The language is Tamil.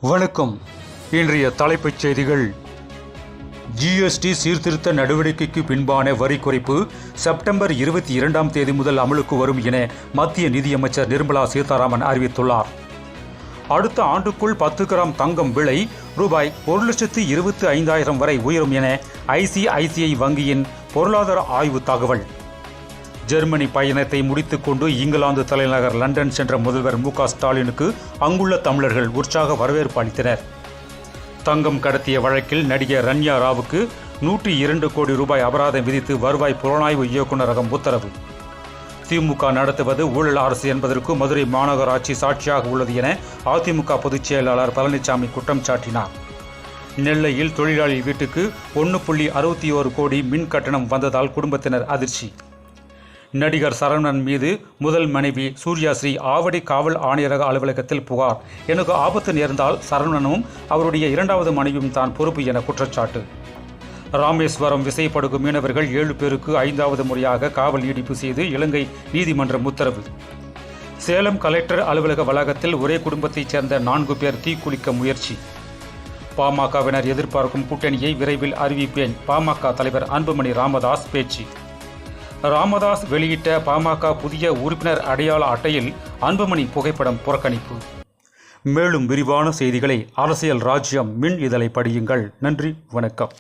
வணக்கம். இன்றைய தலைப்புச் செய்திகள். ஜிஎஸ்டி சீர்திருத்த நடவடிக்கைக்கு பின்பான வரி குறைப்பு செப்டம்பர் 22ஆம் தேதி முதல் அமலுக்கு வரும் என மத்திய நிதியமைச்சர் நிர்மலா சீதாராமன் அறிவித்துள்ளார். அடுத்த ஆண்டுக்குள் 10 கிராம் தங்கம் விலை ரூபாய் 1,25,000 வரை உயரும் என ஐசிஐசிஐ வங்கியின் பொருளாதார ஆய்வு தகவல். ஜெர்மனி பயணத்தை முடித்துக்கொண்டு இங்கிலாந்து தலைநகர் லண்டன் சென்ற முதல்வர் மு.க. ஸ்டாலினுக்கு அங்குள்ள தமிழர்கள் உற்சாக வரவேற்பு அளித்தனர். தங்கம் கடத்திய வழக்கில் நடிகர் ரன்யா ராவுக்கு 102 கோடி ரூபாய் அபராதம் விதித்து வருவாய் புலனாய்வு இயக்குநரகம் உத்தரவு. திமுக நடத்துவது ஊழல் அரசு என்பதற்கு மதுரை மாநகராட்சி சாட்சியாக உள்ளது என அதிமுக பொதுச் செயலாளர் பழனிசாமி குற்றம் சாட்டினார். நெல்லையில் தொழிலாளி வீட்டுக்கு 1.61 கோடி மின் கட்டணம் வந்ததால் குடும்பத்தினர் அதிர்ச்சி. நடிகர் சரவணன் மீது முதல் மனைவி சூர்யாஸ்ரீ ஆவடி காவல் ஆணையரக அலுவலகத்தில் புகார். எனக்கு ஆபத்து நேர்ந்தால் சரவணனும் அவருடைய 2வது மனைவியும் தான் பொறுப்பு என குற்றச்சாட்டு. ராமேஸ்வரம் விசைப்படகு மீனவர்கள் 7 பேருக்கு 5வது முறையாக காவல் நீடிப்பு செய்து இலங்கை நீதிமன்றம் உத்தரவு. சேலம் கலெக்டர் அலுவலக வளாகத்தில் ஒரே குடும்பத்தைச் சேர்ந்த 4 பேர் தீக்குளிக்க முயற்சி. பாமகவினர் எதிர்பார்க்கும் கூட்டணியை விரைவில் அறிவிப்பேன். பாமக தலைவர் அன்புமணி ராமதாஸ் பேச்சு. ராமதாஸ் வெளியிட்ட பாமக புதிய உறுப்பினர் அடையாள அட்டையில் அன்புமணி புகைப்படம் புறக்கணிப்பு. மேலும் விரிவான செய்திகளை அரசியல் ராஜ்யம் மின் இதழை படியுங்கள். நன்றி, வணக்கம்.